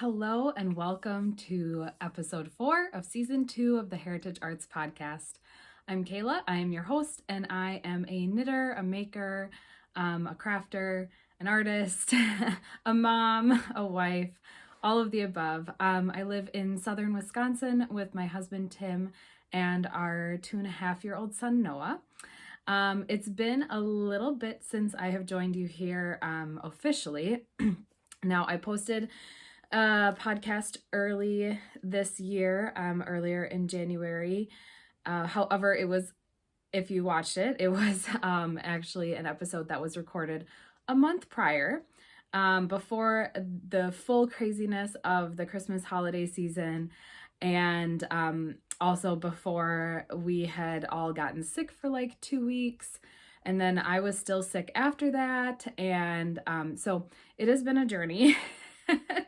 Hello and welcome to episode 4 of season 2 of the Heritage Arts Podcast. I'm Kayla, I am your host, and I am a knitter, a maker, a crafter, an artist, a mom, a wife, all of the above. I live in southern Wisconsin with my husband Tim and our 2.5-year-old son Noah. It's been a little bit since I have joined you here officially. Now, I posted a podcast early this year, earlier in January. However, it was, if you watched it, it was actually an episode that was recorded a month prior, before the full craziness of the Christmas holiday season, and also before we had all gotten sick for like 2 weeks. And then I was still sick after that. And so it has been a journey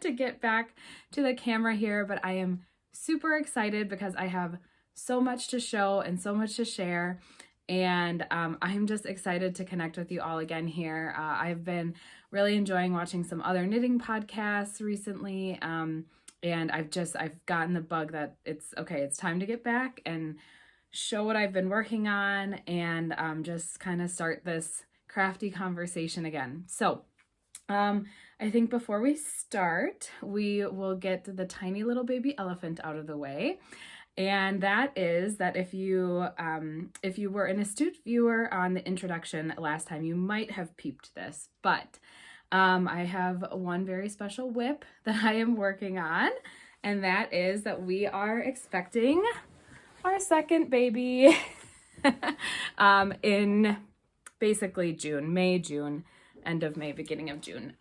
to get back to the camera here, but I am super excited because I have so much to show and so much to share. And I'm just excited to connect with you all again here. I've been really enjoying watching some other knitting podcasts recently. And I've gotten the bug that it's time to get back and show what I've been working on and just kind of start this crafty conversation again. So I think before we start, we will get the tiny little baby elephant out of the way. And that is that if you were an astute viewer on the introduction last time, you might have peeped this, but I have one very special WIP that I am working on, and that is that we are expecting our second baby in basically June, June, end of May, beginning of June.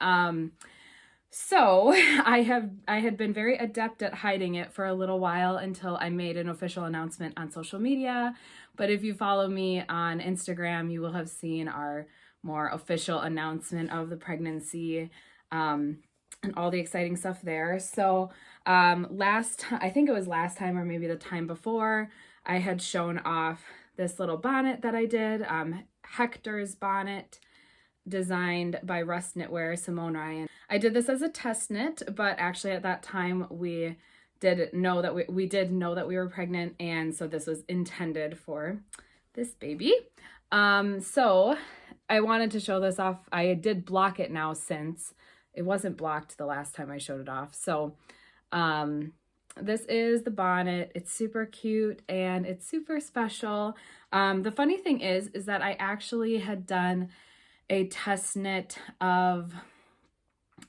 So I had been very adept at hiding it for a little while until I made an official announcement on social media. But if you follow me on Instagram, you will have seen our more official announcement of the pregnancy, and all the exciting stuff there. So I think it was last time or maybe the time before, I had shown off this little bonnet that I did, Hector's bonnet, designed by Rust Knitwear, Simone Ryan. I did this as a test knit, but actually at that time we did know that we were pregnant, and so this was intended for this baby. So I wanted to show this off. I did block it now since it wasn't blocked the last time I showed it off. So this is the bonnet. It's super cute and it's super special. The funny thing is that I actually had done a test knit of,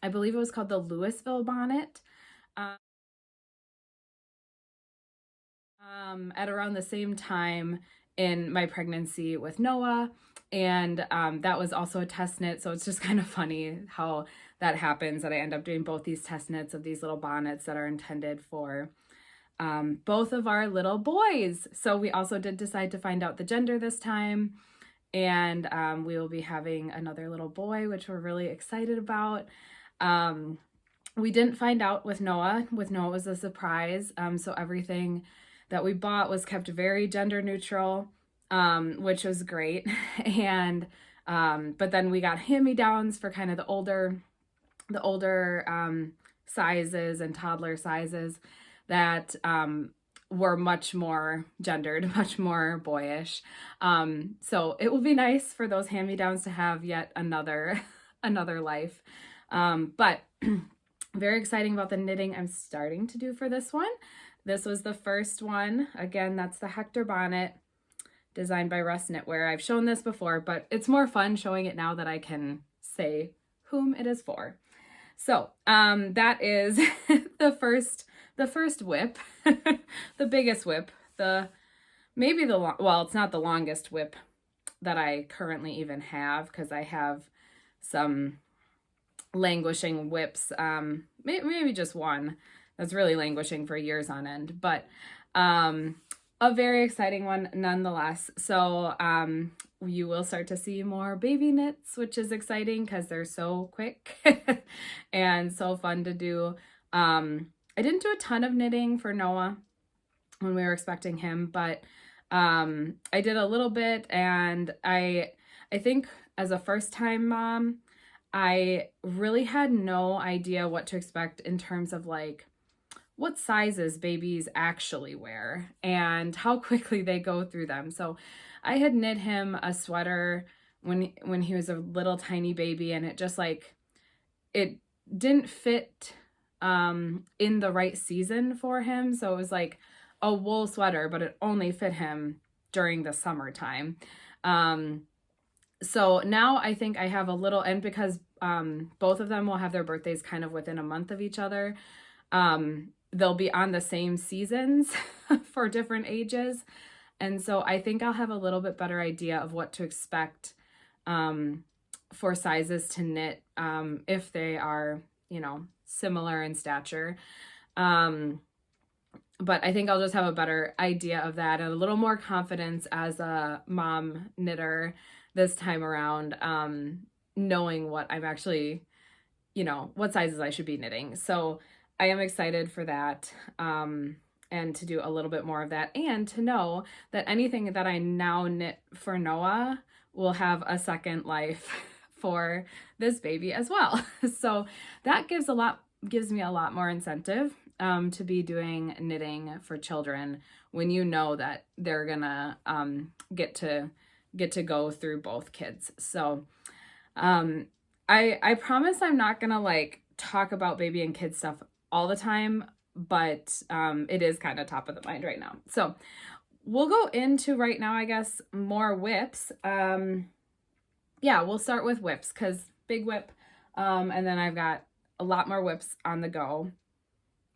I believe it was called the Louisville bonnet, at around the same time in my pregnancy with Noah. And that was also a test knit. So it's just kind of funny how that happens, that I end up doing both these test knits of these little bonnets that are intended for both of our little boys. So we also did decide to find out the gender this time. And we will be having another little boy, which we're really excited about. We didn't find out with Noah. With Noah, it was a surprise. So everything that we bought was kept very gender neutral, which was great. And but then we got hand-me-downs for kind of the older sizes and toddler sizes that were much more gendered, much more boyish. So it will be nice for those hand-me-downs to have yet another life. But very exciting about the knitting I'm starting to do for this one. This was the first one. Again, that's the Hector bonnet, designed by Rust Knitwear. I've shown this before, but it's more fun showing it now that I can say whom it is for. So that is the first WIP, the biggest WIP, it's not the longest WIP that I currently even have, because I have some languishing WIPs, maybe just one that's really languishing for years on end, but a very exciting one nonetheless. So you will start to see more baby knits, which is exciting because they're so quick and so fun to do. I didn't do a ton of knitting for Noah when we were expecting him, but I did a little bit, and I think as a first-time mom, I really had no idea what to expect in terms of like what sizes babies actually wear and how quickly they go through them. So I had knit him a sweater when he was a little tiny baby, and it just like it didn't fit in the right season for him. So it was like a wool sweater, but it only fit him during the summertime. So now I think I have a little, and because both of them will have their birthdays kind of within a month of each other, they'll be on the same seasons for different ages. And so I think I'll have a little bit better idea of what to expect for sizes to knit if they are, you know, similar in stature. But I think I'll just have a better idea of that and a little more confidence as a mom knitter this time around, knowing what I'm actually, you know, what sizes I should be knitting. So I am excited for that, and to do a little bit more of that, and to know that anything that I now knit for Noah will have a second life for this baby as well. So that gives me a lot more incentive to be doing knitting for children when you know that they're gonna get to go through both kids. So I promise I'm not gonna like talk about baby and kid stuff all the time, but it is kind of top of the mind right now. So we'll go into right now, I guess, more WIPs. Yeah, we'll start with WIPs because big WIP, and then I've got a lot more WIPs on the go.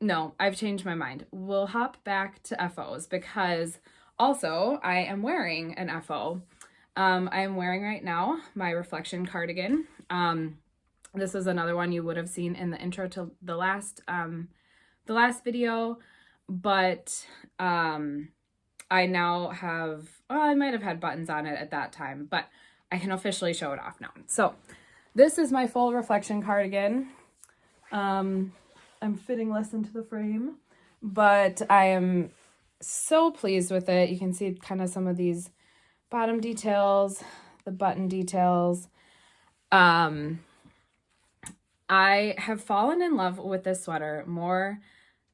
No, I've changed my mind. We'll hop back to FOs because also I am wearing an FO. I am wearing right now my reflection cardigan. This is another one you would have seen in the intro to the last video, but I now have, well, I might have had buttons on it at that time, but I can officially show it off now. So this is my full reflection cardigan. I'm fitting less into the frame, but I am so pleased with it. You can see kind of some of these bottom details, the button details. I have fallen in love with this sweater more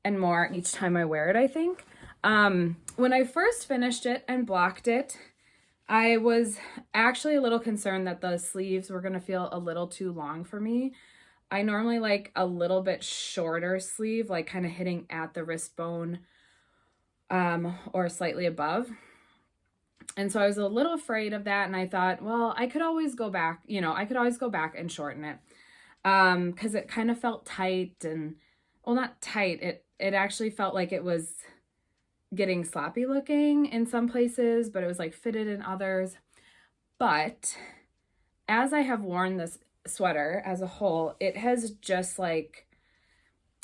and more each time I wear it, I think. When I first finished it and blocked it, I was actually a little concerned that the sleeves were going to feel a little too long for me. I normally like a little bit shorter sleeve, like kind of hitting at the wrist bone or slightly above. And so I was a little afraid of that. And I thought, well, I could always go back, you know, I could always go back and shorten it. Because it kind of felt tight and, well, not tight. It actually felt like it was getting sloppy looking in some places, but it was like fitted in others. But as I have worn this sweater as a whole, it has just like,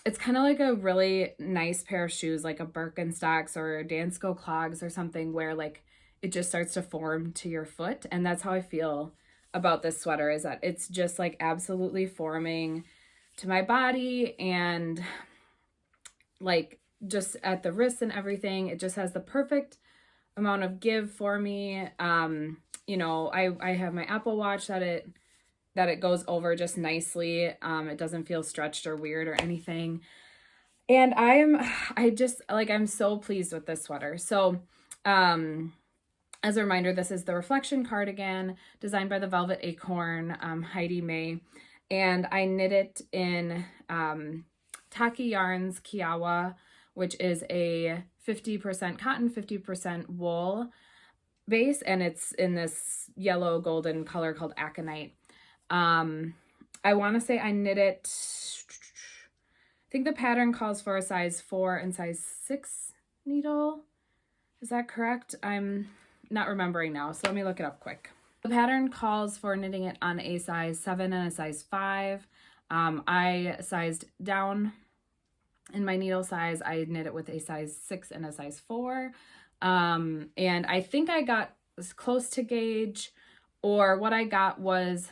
it's kind of like a really nice pair of shoes, like a Birkenstocks or Dansko clogs or something, where like it just starts to form to your foot. And that's how I feel about this sweater, is that it's just like absolutely forming to my body, and like just at the wrists and everything, it just has the perfect amount of give for me. You know, I have my Apple Watch that it goes over just nicely. It doesn't feel stretched or weird or anything. And I'm so pleased with this sweater. So, as a reminder, this is the reflection cardigan designed by the Velvet Acorn, Heidi May. And I knit it in Taki Yarns Kiawa, which is a 50% cotton, 50% wool base. And it's in this yellow golden color called Aconite. I want to say I knit it, I think the pattern calls for a size 4 and size 6 needle. Is that correct? I'm not remembering now, so let me look it up quick. The pattern calls for knitting it on a size 7 and a size 5. I sized down in my needle size. I knit it with a size 6 and a size 4. And I think I got as close to gauge, or what I got was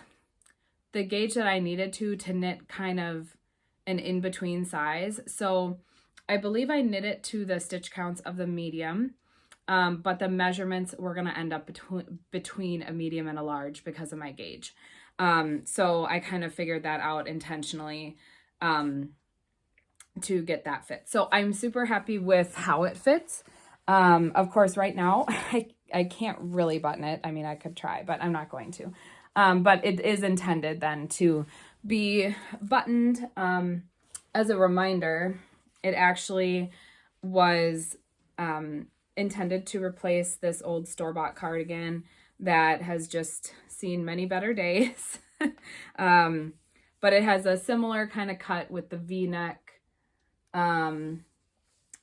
the gauge that I needed to knit kind of an in-between size. So I believe I knit it to the stitch counts of the medium. But the measurements were going to end up between a medium and a large because of my gauge. So I kind of figured that out intentionally to get that fit. So I'm super happy with how it fits. Of course, right now, I can't really button it. I mean, I could try, but I'm not going to. But it is intended then to be buttoned. As a reminder, it actually was intended to replace this old store-bought cardigan that has just seen many better days. But it has a similar kind of cut with the V-neck and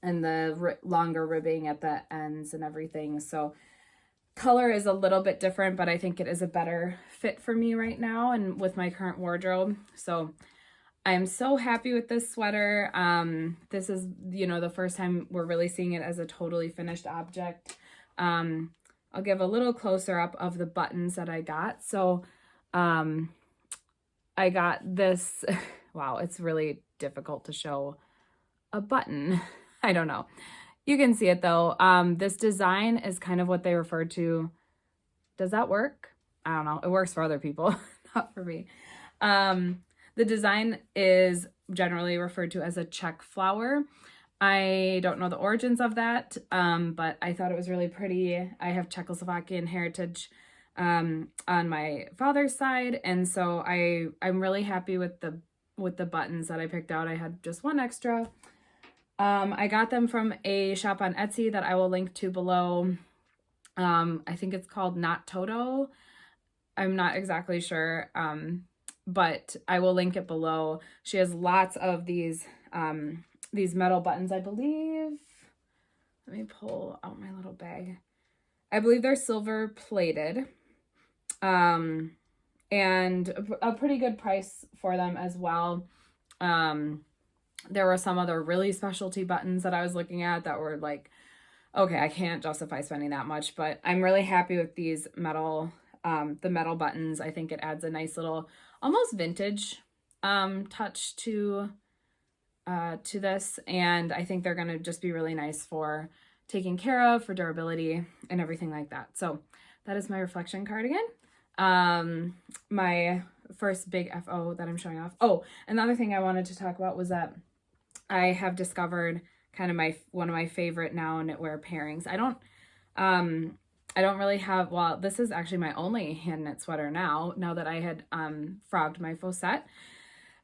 the longer ribbing at the ends and everything. So color is a little bit different, but I think it is a better fit for me right now and with my current wardrobe. So I'm so happy with this sweater. This is, the first time we're really seeing it as a totally finished object. I'll give a little closer up of the buttons that I got. So I got this, wow, it's really difficult to show a button. I don't know. You can see it though. This design is kind of what they refer to. Does that work? I don't know. It works for other people, not for me. The design is generally referred to as a check flower. I don't know the origins of that, but I thought it was really pretty. I have Czechoslovakian heritage on my father's side, and so I'm really happy with the buttons that I picked out. I had just one extra. I got them from a shop on Etsy that I will link to below. I think it's called Not Toto. I'm not exactly sure, but I will link it below. She has lots of these metal buttons, I believe. Let me pull out my little bag. I believe they're silver plated. And a pretty good price for them as well. There were some other really specialty buttons that I was looking at that were like, okay, I can't justify spending that much, but I'm really happy with these metal, the metal buttons. I think it adds a nice little, almost vintage, touch to this. And I think they're going to just be really nice for taking care of, for durability and everything like that. So that is my reflection cardigan. My first big FO that I'm showing off. Oh, another thing I wanted to talk about was that I have discovered kind of one of my favorite now knitwear pairings. I don't really have, well, this is actually my only hand knit sweater now that I had frogged my faux set.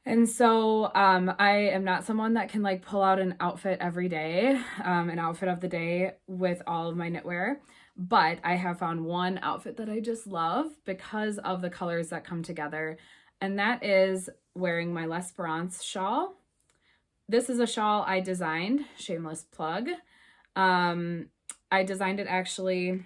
And so I am not someone that can like pull out an outfit every day, an outfit of the day with all of my knitwear. But I have found one outfit that I just love because of the colors that come together. And that is wearing my Lesperance shawl. This is a shawl I designed, shameless plug. I designed it actually,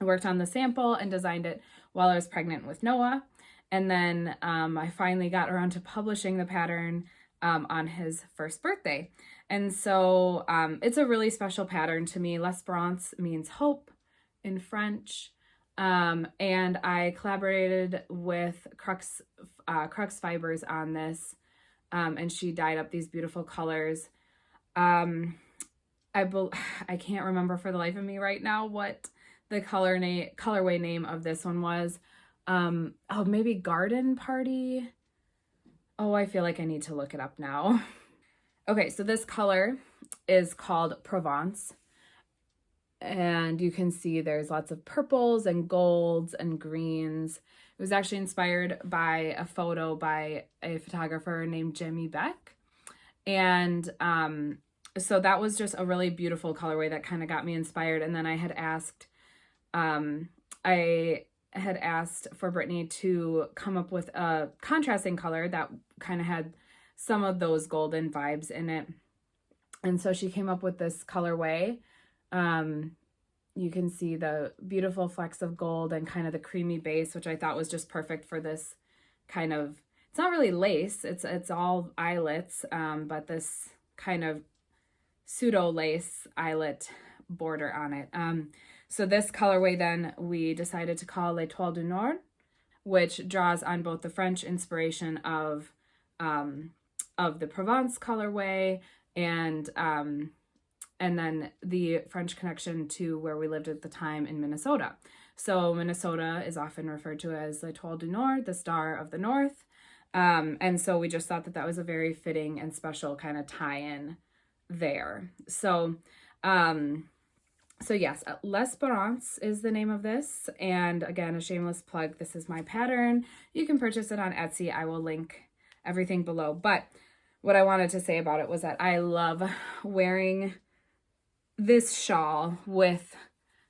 I worked on the sample and designed it while I was pregnant with Noah. And then I finally got around to publishing the pattern on his first birthday. And so it's a really special pattern to me. Lesperance means hope in French. And I collaborated with Crux Fibers on this. And she dyed up these beautiful colors. I can't remember for the life of me right now what the colorway name of this one was. Oh, maybe Garden Party. Oh, I feel like I need to look it up now. Okay, so this color is called Provence. And you can see there's lots of purples and golds and greens. It was actually inspired by a photo by a photographer named Jimmy Beck. And so that was just a really beautiful colorway that kind of got me inspired. And then I had asked for Brittany to come up with a contrasting color that kind of had some of those golden vibes in it. And so she came up with this colorway. You can see the beautiful flecks of gold and kind of the creamy base, which I thought was just perfect for this kind of, it's not really lace, it's all eyelets, but this kind of pseudo lace eyelet border on it. So this colorway then we decided to call L'Étoile du Nord, which draws on both the French inspiration of the Provence colorway and then the French connection to where we lived at the time in Minnesota. So Minnesota is often referred to as l'Étoile du Nord, the Star of the North. And so we just thought that that was a very fitting and special kind of tie-in there. So, yes, Lesperance is the name of this. And again, a shameless plug, this is my pattern. You can purchase it on Etsy. I will link everything below. But what I wanted to say about it was that I love wearing this shawl with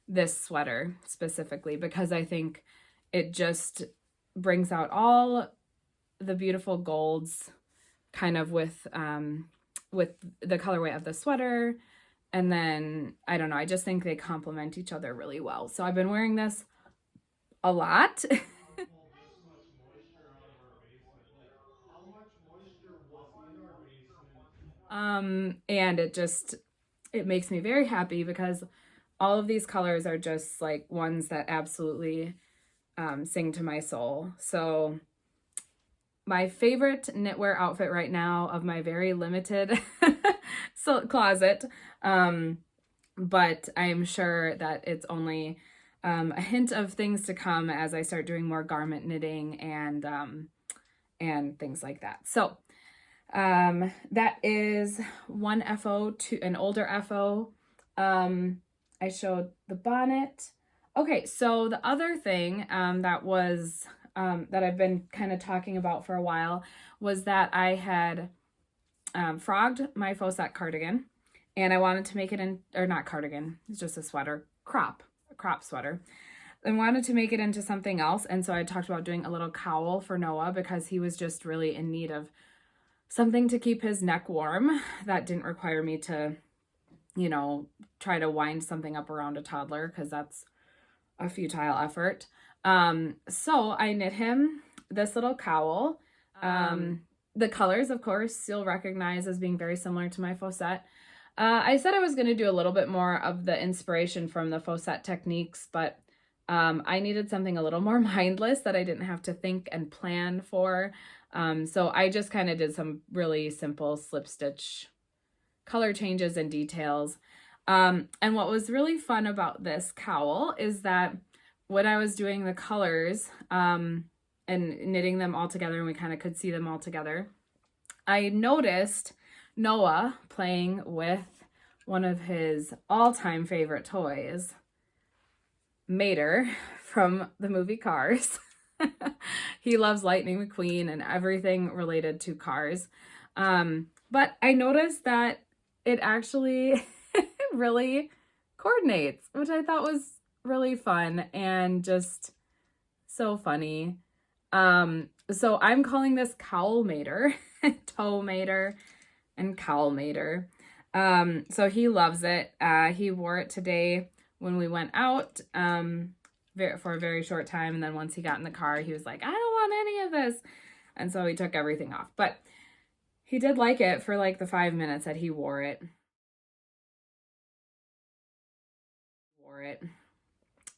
this sweater specifically, because I think it just brings out all the beautiful golds kind of with the colorway of the sweater. And then, I don't know, I just think they complement each other really well. So I've been wearing this a lot. And it makes me very happy because all of these colors are just like ones that absolutely sing to my soul. So my favorite knitwear outfit right now of my very limited closet, but I'm sure that it's only a hint of things to come as I start doing more garment knitting and things like that. So that is one FO to an older FO. I showed the bonnet. Okay, so the other thing that I've been kind of talking about for a while was that I had frogged my faux set cardigan, and I wanted to make it in, or not cardigan, it's just a sweater, a crop sweater. I wanted to make it into something else, and so I talked about doing a little cowl for Noah because he was just really in need of something to keep his neck warm that didn't require me to, you know, try to wind something up around a toddler, because that's a futile effort. So I knit him this little cowl. The colors, of course, you'll recognize as being very similar to my faux set. I said I was going to do a little bit more of the inspiration from the faux set techniques, but I needed something a little more mindless that I didn't have to think and plan for. So I just kind of did some really simple slip stitch color changes and details. And what was really fun about this cowl is that when I was doing the colors and knitting them all together, and we kind of could see them all together, I noticed Noah playing with one of his all-time favorite toys, Mater from the movie Cars. He loves Lightning McQueen and everything related to cars. But I noticed that it actually really coordinates, which I thought was really fun and just so funny. So I'm calling this Cowl Mater, Toe Mater, and Cowl Mater. So he loves it. He wore it today when we went out for a very short time, and then once he got in the car, he was like, I don't want any of this. And so he took everything off. But he did like it for like the 5 minutes that he wore it.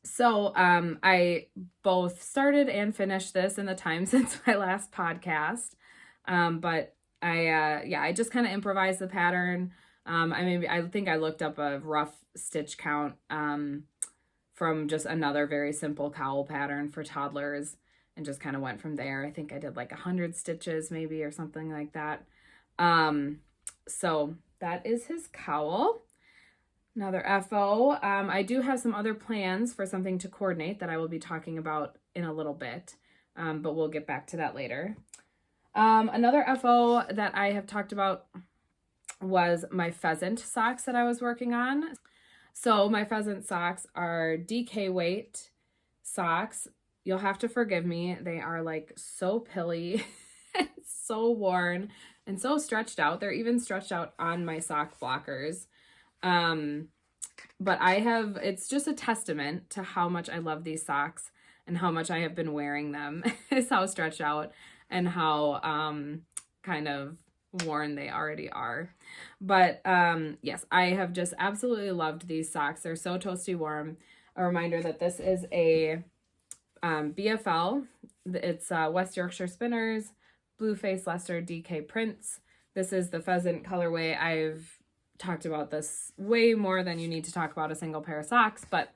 So I both started and finished this in the time since my last podcast. But I just kind of improvised the pattern. I think I looked up a rough stitch count from just another very simple cowl pattern for toddlers and just kind of went from there. I think I did like 100 stitches maybe or something like that. So that is his cowl. Another FO. I do have some other plans for something to coordinate that I will be talking about in a little bit, but we'll get back to that later. Another FO that I have talked about was my pheasant socks that I was working on. So my pheasant socks are DK weight socks. You'll have to forgive me. They are like so pilly, so worn, and so stretched out. They're even stretched out on my sock blockers. But it's just a testament to how much I love these socks and how much I have been wearing them, is how stretched out and how kind of worn they already are. But yes, I have just absolutely loved these socks. They're so toasty warm. A reminder that this is a BFL. It's West Yorkshire Spinners, Blueface Leicester DK prints. This is the pheasant colorway. I've talked about this way more than you need to talk about a single pair of socks, but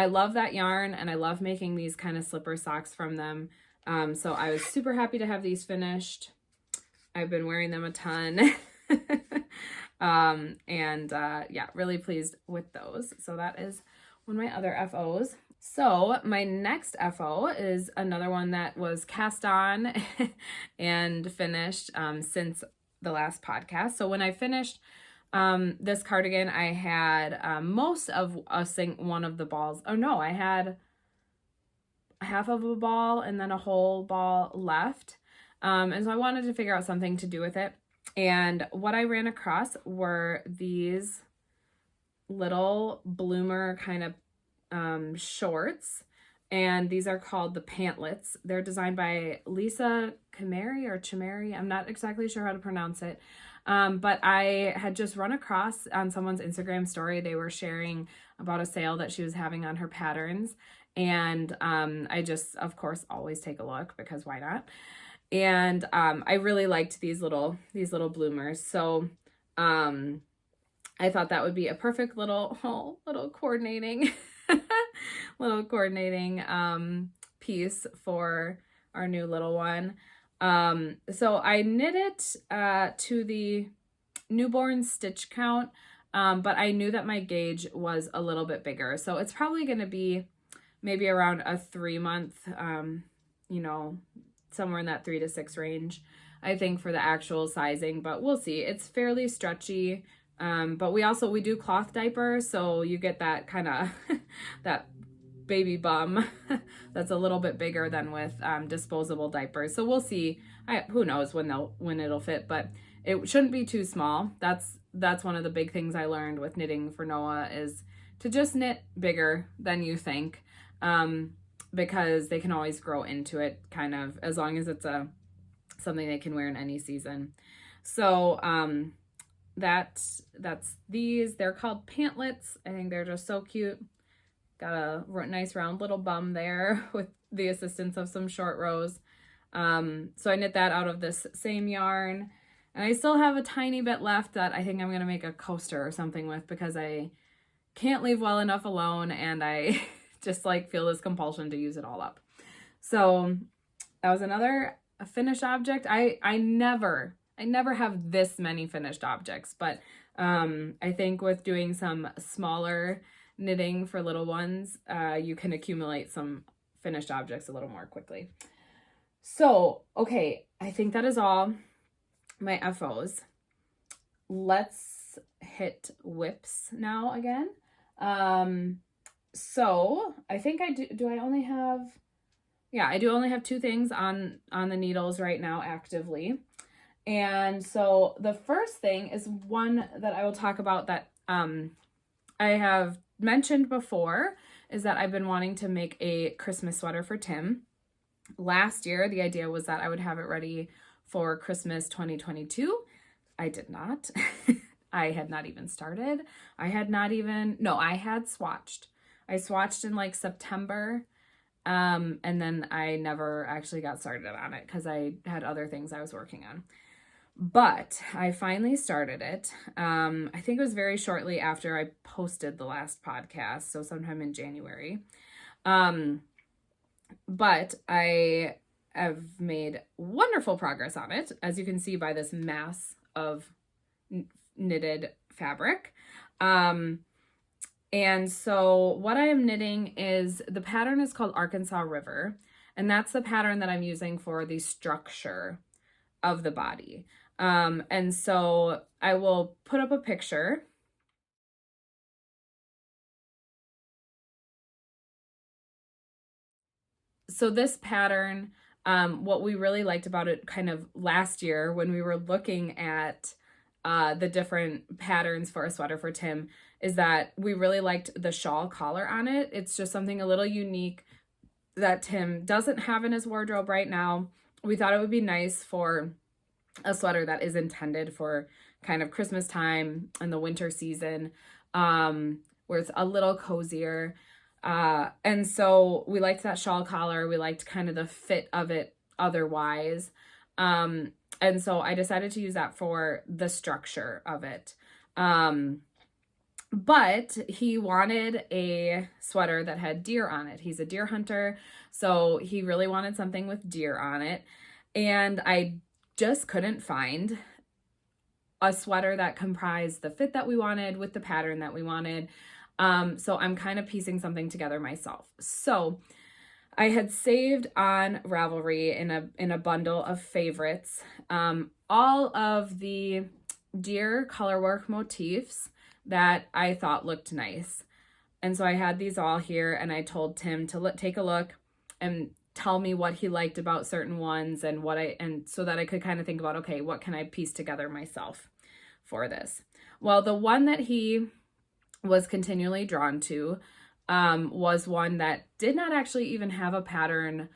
I love that yarn, and I love making these kind of slipper socks from them. So I was super happy to have these finished. I've been wearing them a ton. Yeah, really pleased with those. So that is one of my other FOs. So my next FO is another one that was cast on and finished since the last podcast. So when I finished this cardigan, I had most of one of the balls. Oh no, I had half of a ball and then a whole ball left. And so I wanted to figure out something to do with it. And what I ran across were these little bloomer kind of shorts, and these are called the Pantlets. They're designed by Lisa Chimeri. I'm not exactly sure how to pronounce it. But I had just run across on someone's Instagram story. They were sharing about a sale that she was having on her patterns. And I just, of course, always take a look, because why not? And I really liked these little bloomers. So I thought that would be a perfect little coordinating piece for our new little one. So I knit it to the newborn stitch count, but I knew that my gauge was a little bit bigger. So it's probably going to be maybe around a 3-month, somewhere in that 3 to 6 range, I think, for the actual sizing, but we'll see. It's fairly stretchy. But we do cloth diapers, so you get that kind of that baby bum that's a little bit bigger than with disposable diapers. So we'll see. Who knows when it'll fit, but it shouldn't be too small. That's one of the big things I learned with knitting for Noah, is to just knit bigger than you think, because they can always grow into it, kind of, as long as it's something they can wear in any season. So that's these. They're called Pantlets. I think they're just so cute. Got a nice round little bum there with the assistance of some short rows. So I knit that out of this same yarn, and I still have a tiny bit left that I think I'm going to make a coaster or something with, because I can't leave well enough alone, and I just feel this compulsion to use it all up. So that was another finished object. I never have this many finished objects, but I think with doing some smaller knitting for little ones, you can accumulate some finished objects a little more quickly. So, okay, I think that is all my FOs. Let's hit WIPs now again. So I think I do I only have, I do only have 2 things on the needles right now actively. And so the first thing is one that I will talk about that I have mentioned before, is that I've been wanting to make a Christmas sweater for Tim. Last year, the idea was that I would have it ready for Christmas 2022. I did not. I had not even started. I had swatched. I swatched in September. And then I never actually got started on it because I had other things I was working on. But I finally started it. I think it was very shortly after I posted the last podcast, so sometime in January. But I have made wonderful progress on it, as you can see by this mass of knitted fabric. And so what I am knitting is, the pattern is called Arkansas River, and that's the pattern that I'm using for the structure of the body. And so I will put up a picture. So this pattern, what we really liked about it kind of last year when we were looking at the different patterns for a sweater for Tim, is that we really liked the shawl collar on it. It's just something a little unique that Tim doesn't have in his wardrobe right now. We thought it would be nice for a sweater that is intended for kind of Christmas time and the winter season, where it's a little cozier. And so we liked that shawl collar. We liked kind of the fit of it otherwise. And so I decided to use that for the structure of it. But he wanted a sweater that had deer on it. He's a deer hunter, so he really wanted something with deer on it. And I just couldn't find a sweater that comprised the fit that we wanted with the pattern that we wanted. So I'm kind of piecing something together myself. So I had saved on Ravelry in a bundle of favorites, all of the deer colorwork motifs that I thought looked nice. And so I had these all here, and I told Tim to take a look and tell me what he liked about certain ones, and so that I could kind of think about, okay, what can I piece together myself for this? Well, the one that he was continually drawn to was one that did not actually even have a pattern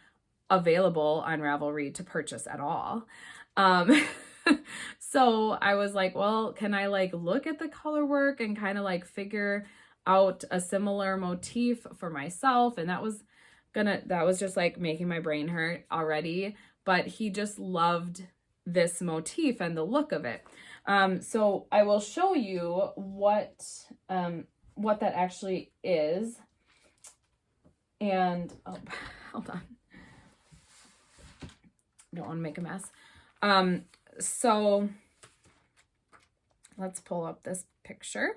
available on Ravelry to purchase at all. So I was like, well, can I like look at the color work and kind of like figure out a similar motif for myself? And that was just like making my brain hurt already, but he just loved this motif and the look of it. So I will show you what that actually is. And, oh, hold on. Don't want to make a mess. So let's pull up this picture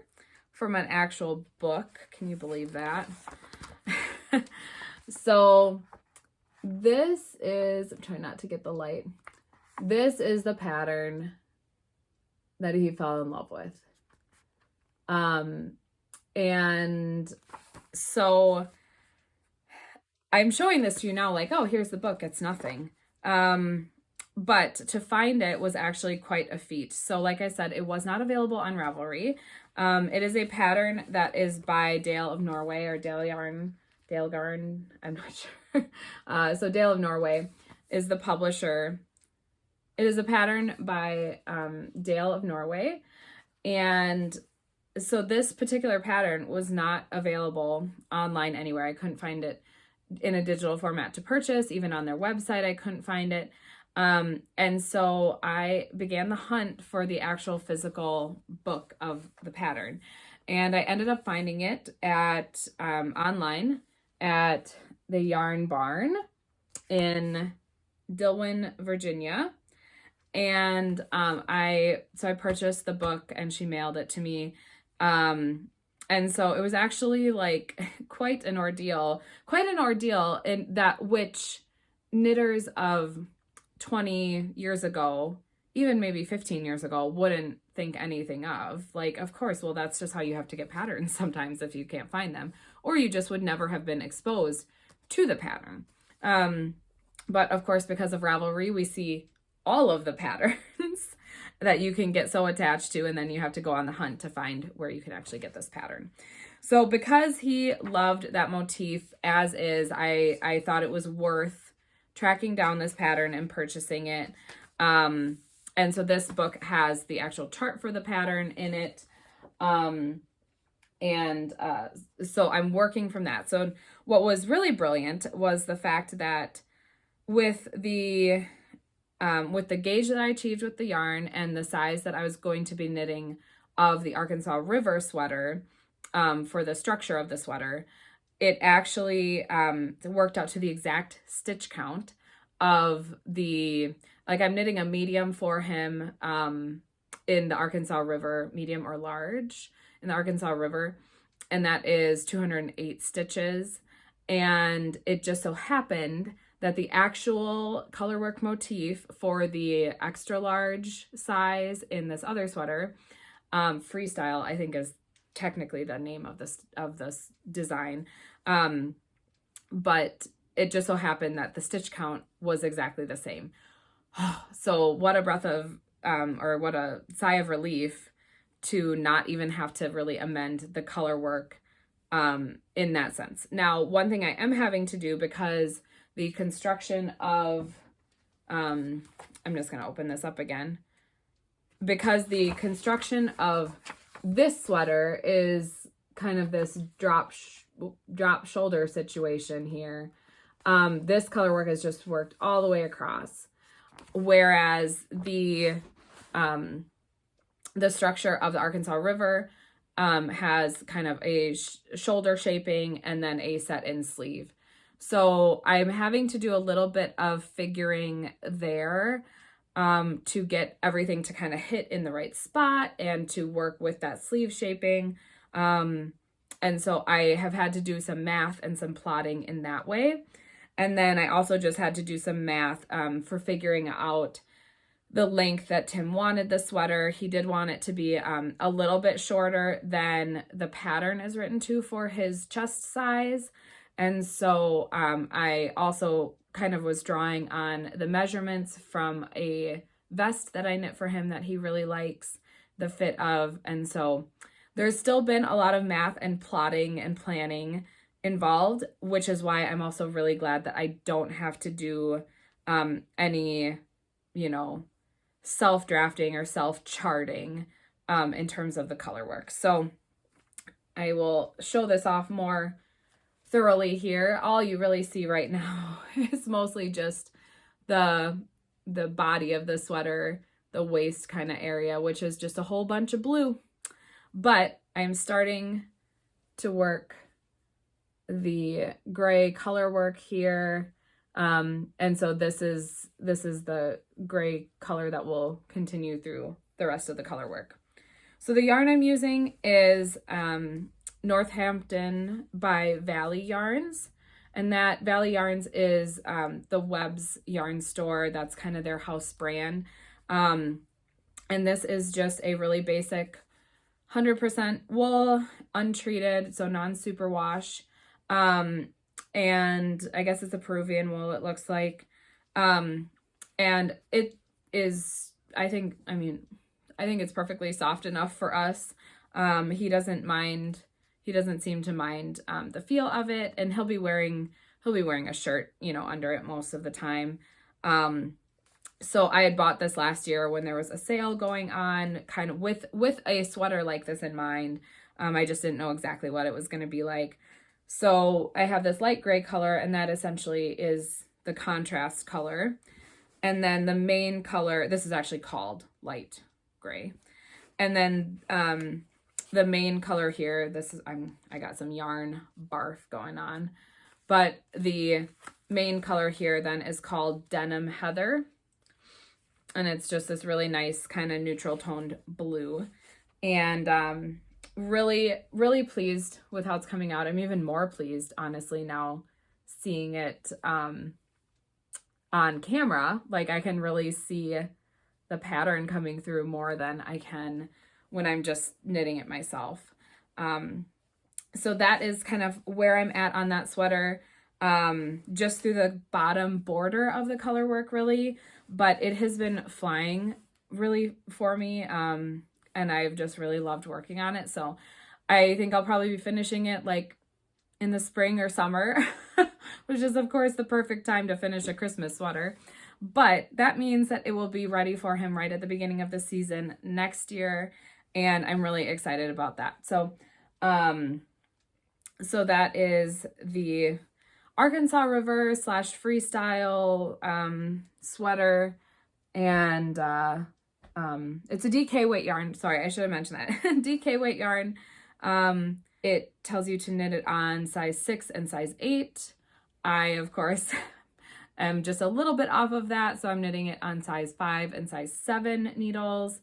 from an actual book. Can you believe that? So this is, I'm trying not to get the light. This is the pattern that he fell in love with. And so I'm showing this to you now like, oh, here's the book. It's nothing. But to find it was actually quite a feat. So like I said, it was not available on Ravelry. It is a pattern that is by Dale of Norway, or Dale Garn, I'm not sure. So Dale of Norway is the publisher. It is a pattern by Dale of Norway. And so this particular pattern was not available online anywhere. I couldn't find it in a digital format to purchase. Even on their website, I couldn't find it. And so I began the hunt for the actual physical book of the pattern. And I ended up finding it at online at the Yarn Barn in Dillwyn, Virginia. And I purchased the book, and she mailed it to me. And so it was actually like quite an ordeal in that which knitters of 20 years ago, even maybe 15 years ago, wouldn't think anything of. Like, of course, well, that's just how you have to get patterns sometimes if you can't find them, or you just would never have been exposed to the pattern. But of course, because of Ravelry, we see all of the patterns that you can get so attached to, and then you have to go on the hunt to find where you can actually get this pattern. So because he loved that motif as is, I thought it was worth tracking down this pattern and purchasing it. And so this book has the actual chart for the pattern in it. So I'm working from that. So what was really brilliant was the fact that with the gauge that I achieved with the yarn and the size that I was going to be knitting of the Arkansas River sweater, for the structure of the sweater, it actually worked out to the exact stitch count of I'm knitting a medium for him in the Arkansas River, medium or large in the Arkansas River, and that is 208 stitches. And it just so happened that the actual colorwork motif for the extra large size in this other sweater, Freestyle, I think is technically the name of this design. But it just so happened that the stitch count was exactly the same. So what a breath of, or what a sigh of relief to not even have to really amend the color work in that sense. Now, one thing I am having to do, because the construction of, I'm just going to open this up again, because the construction of this sweater is kind of this drop shoulder situation here. This color work has just worked all the way across, whereas the structure of the Arkansas River has kind of a shoulder shaping and then a set in sleeve. So I'm having to do a little bit of figuring there to get everything to kind of hit in the right spot and to work with that sleeve shaping. And so I have had to do some math and some plotting in that way. And then I also just had to do some math for figuring out the length that Tim wanted the sweater. He did want it to be a little bit shorter than the pattern is written to for his chest size. And so I also kind of was drawing on the measurements from a vest that I knit for him that he really likes the fit of. And so there's still been a lot of math and plotting and planning involved, which is why I'm also really glad that I don't have to do any, self-drafting or self-charting in terms of the color work. So I will show this off more thoroughly here. All you really see right now is mostly just the body of the sweater, the waist kind of area, which is just a whole bunch of blue. But I'm starting to work the gray color work here. And so this is the gray color that will continue through the rest of the color work. So the yarn I'm using is Northampton by Valley Yarns. And that Valley Yarns is the Webb's yarn store. That's kind of their house brand. And this is just a really basic 100% wool, untreated, so non-superwash. And I guess it's a Peruvian wool, it looks like. And it is, I think it's perfectly soft enough for us. He doesn't seem to mind the feel of it, and he'll be wearing a shirt, under it most of the time. So I had bought this last year when there was a sale going on, kind of with a sweater like this in mind. I just didn't know exactly what it was going to be like. So I have this light gray color, and that essentially is the contrast color. And then the main color, this is actually called light gray. And then the main color here, I got some yarn barf going on. But the main color here then is called Denim Heather. And it's just this really nice kind of neutral toned blue. And really, really pleased with how it's coming out. I'm even more pleased, honestly, now seeing it on camera. Like, I can really see the pattern coming through more than I can when I'm just knitting it myself. So that is kind of where I'm at on that sweater, just through the bottom border of the color work, really. But it has been flying really for me, and I've just really loved working on it. So I think I'll probably be finishing it like in the spring or summer, which is of course the perfect time to finish a Christmas sweater. But that means that it will be ready for him right at the beginning of the season next year, and I'm really excited about that. So so that is the Arkansas River / freestyle sweater, and it's a DK weight yarn. Sorry, I should have mentioned that. DK weight yarn. It tells you to knit it on size 6 and size 8. I, of course, am just a little bit off of that, so I'm knitting it on size 5 and size 7 needles.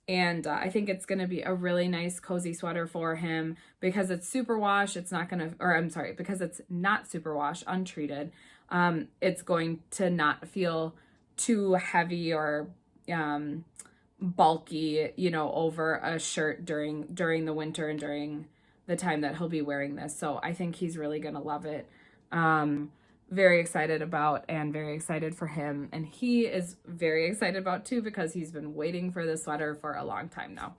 And I think it's going to be a really nice cozy sweater for him because it's superwash. It's not going to, or I'm sorry, because it's not superwash, untreated. It's going to not feel too heavy or bulky, over a shirt during the winter and during the time that he'll be wearing this. So I think he's really going to love it. Very excited about, and very excited for him. And he is very excited about too, because he's been waiting for this sweater for a long time now.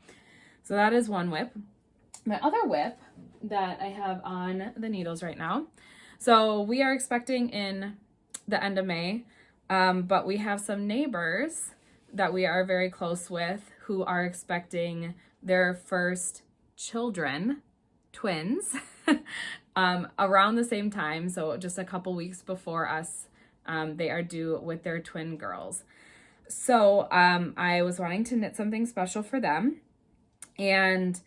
So that is one WIP. My other WIP that I have on the needles right now. So we are expecting in the end of May, but we have some neighbors that we are very close with who are expecting their first children, twins, around the same time. So just a couple weeks before us, they are due with their twin girls. So I was wanting to knit something special for them. And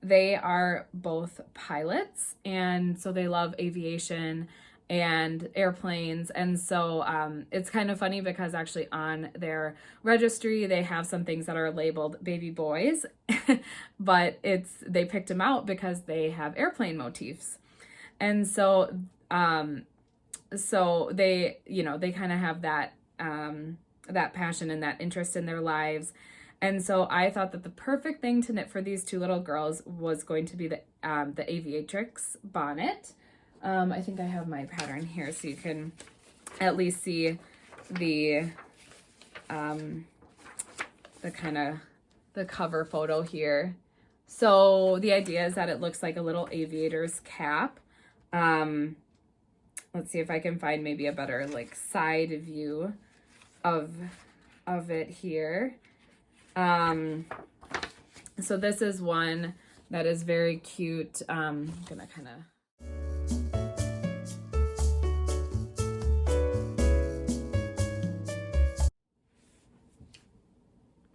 they are both pilots, and so they love aviation and airplanes. And so it's kind of funny because actually on their registry they have some things that are labeled baby boys, but they picked them out because they have airplane motifs. And so they, they kind of have that that passion and that interest in their lives. And so I thought that the perfect thing to knit for these two little girls was going to be the Aviatrix Bonnet. I think I have my pattern here so you can at least see the the cover photo here. So the idea is that it looks like a little aviator's cap. Let's see if I can find maybe a better like side view of it here. So this is one that is very cute. I'm gonna kind of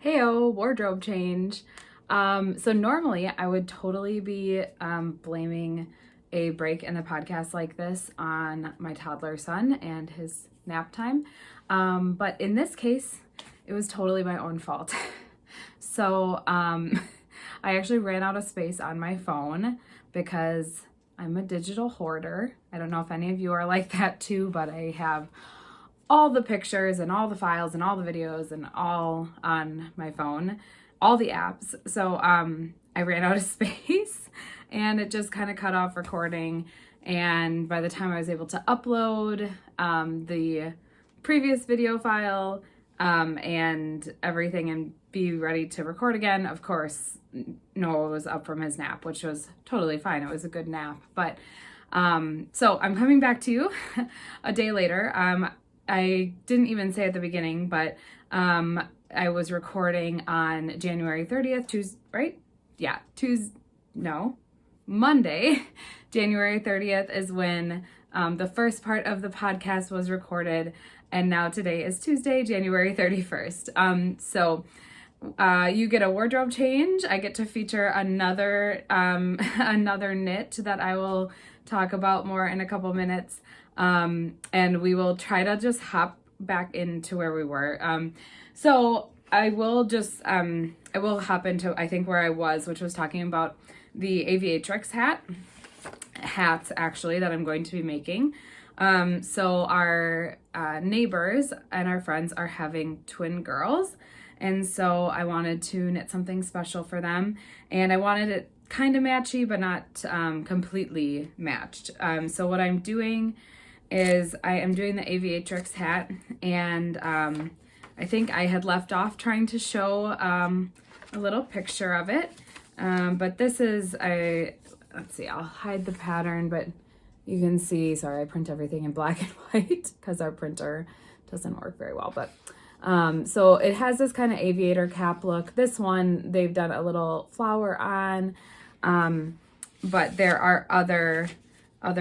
Heyo, wardrobe change. So normally I would totally be blaming a break in the podcast like this on my toddler son and his nap time. But in this case, it was totally my own fault. So I actually ran out of space on my phone because I'm a digital hoarder. I don't know if any of you are like that too, but I have all the pictures and all the files and all the videos and all on my phone, all the apps. So I ran out of space and it just kind of cut off recording. And by the time I was able to upload the previous video file and everything and be ready to record again, of course, Noah was up from his nap, which was totally fine. It was a good nap. But so I'm coming back to you a day later. I didn't even say at the beginning, but I was recording on January 30th, Tuesday, right? Yeah, Monday, January 30th is when the first part of the podcast was recorded, and now today is Tuesday, January 31st. So you get a wardrobe change. I get to feature another another knit that I will talk about more in a couple minutes. And we will try to just hop back into where we were. So I will just, I will hop into, I think, where I was, which was talking about the Aviatrix hats actually that I'm going to be making. So our neighbors and our friends are having twin girls. And so I wanted to knit something special for them. And I wanted it kind of matchy, but not completely matched. So what I'm doing is I am doing the Aviatrix hat, and I think I had left off trying to show a little picture of it. But this is let's see, I'll hide the pattern, but you can see, sorry, I print everything in black and white because our printer doesn't work very well, but so it has this kind of aviator cap look. This one, they've done a little flower on, but there are other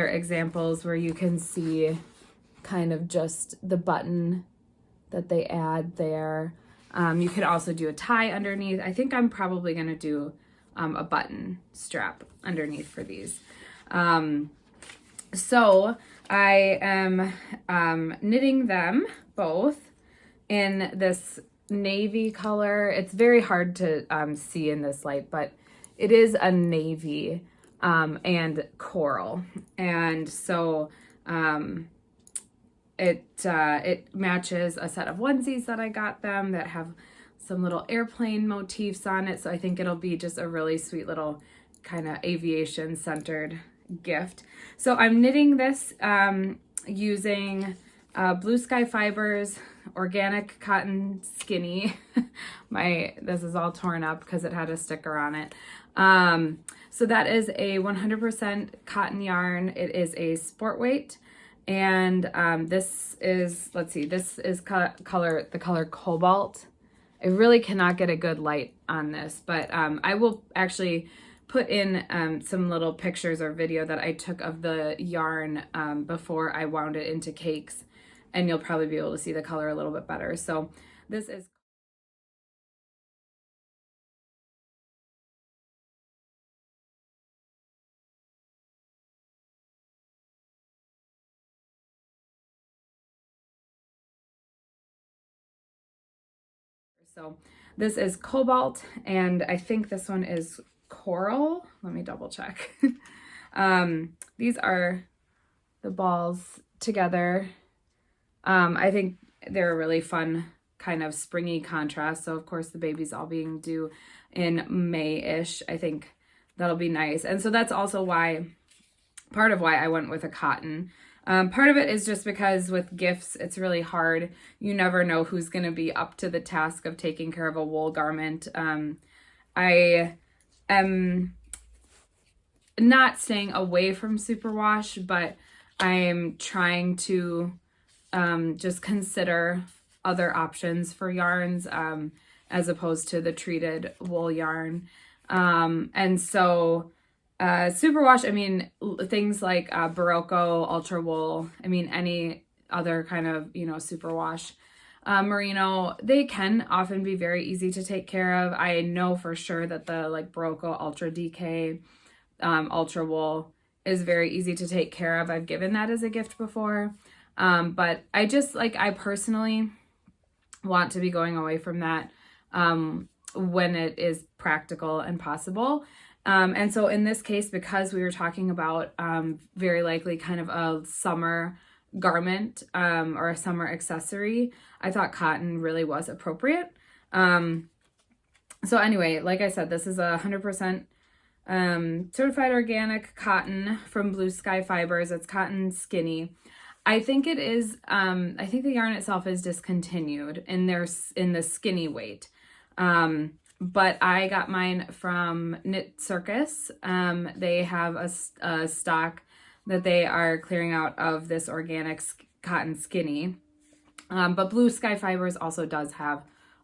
examples where you can see kind of just the button that they add there. You could also do a tie underneath. I think I'm probably going to do a button strap underneath for these. So I am knitting them both in this navy color. It's very hard to see in this light, but it is a navy and coral. And so it matches a set of onesies that I got them that have some little airplane motifs on it. So I think it'll be just a really sweet little kind of aviation centered gift. So I'm knitting this using Blue Sky Fibers, organic cotton skinny. This is all torn up because it had a sticker on it. So that is a 100% cotton yarn. It is a sport weight. And this is, let's see, this is the color Cobalt. I really cannot get a good light on this, but I will actually put in some little pictures or video that I took of the yarn before I wound it into cakes, and you'll probably be able to see the color a little bit better. So this is So this is Cobalt, and I think this one is Coral. Let me double check. These are the balls together. I think they're a really fun kind of springy contrast. So of course the baby's all being due in May-ish. I think that'll be nice. And so that's also why, part of why I went with a cotton. Part of it is just because with gifts, it's really hard. You never know who's going to be up to the task of taking care of a wool garment. I am not staying away from superwash, but I'm trying to just consider other options for yarns as opposed to the treated wool yarn. And so superwash, I mean, things like Barocco, Ultra Wool, I mean, any other kind of, you know, superwash merino, they can often be very easy to take care of. I know for sure that the like Barocco Ultra DK, Ultra Wool is very easy to take care of. I've given that as a gift before. But I just like, I personally want to be going away from that when it is practical and possible. And so in this case, because we were talking about very likely kind of a summer garment or a summer accessory, I thought cotton really was appropriate. So anyway, like I said, this is 100% certified organic cotton from Blue Sky Fibers. It's cotton skinny. I think it is, I think the yarn itself is discontinued in the skinny weight. But I got mine from Knit Circus. They have a stock that they are clearing out of this organic cotton skinny. But Blue Sky Fibers also does have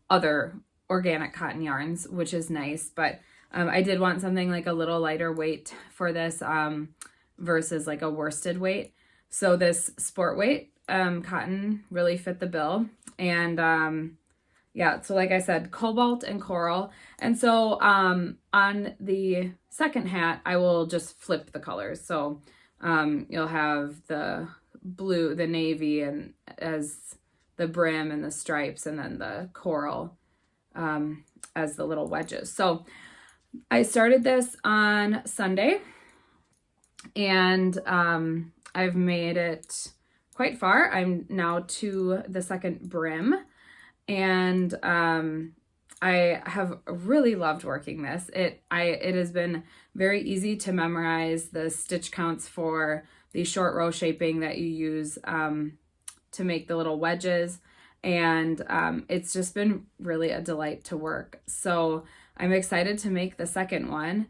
other organic cotton yarns, which is nice. But I did want something like a little lighter weight for this versus like a worsted weight. So this sport weight cotton really fit the bill. And yeah, so like I said, Cobalt and Coral. And so on the second hat, I will just flip the colors. So you'll have the blue, the navy, and as the brim and the stripes, and then the coral as the little wedges. So I started this on Sunday, and I've made it quite far. I'm now to the second brim, and I have really loved working this. It has been very easy to memorize the stitch counts for the short row shaping that you use to make the little wedges, and it's just been really a delight to work. So I'm excited to make the second one.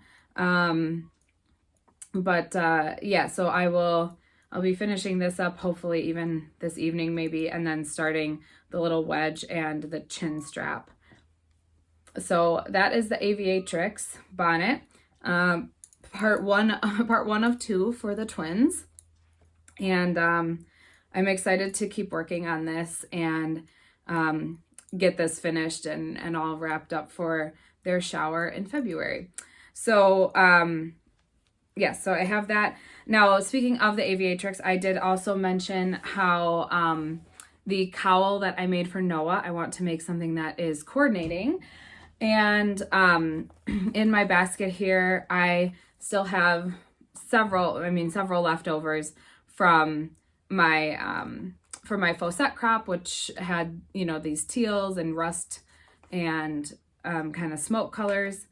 Yeah, so I'll be finishing this up hopefully even this evening maybe, and then starting the little wedge and the chin strap. So that is the Aviatrix Bonnet, part one of 2 for the twins. And I'm excited to keep working on this and get this finished and all wrapped up for their shower in February. So yeah, so I have that. Now, speaking of the Aviatrix, I did also mention how the cowl that I made for Noah, I want to make something that is coordinating. And in my basket here, I still have several leftovers from my faux set crop, which had, you know, these teals and rust and kind of smoke colors.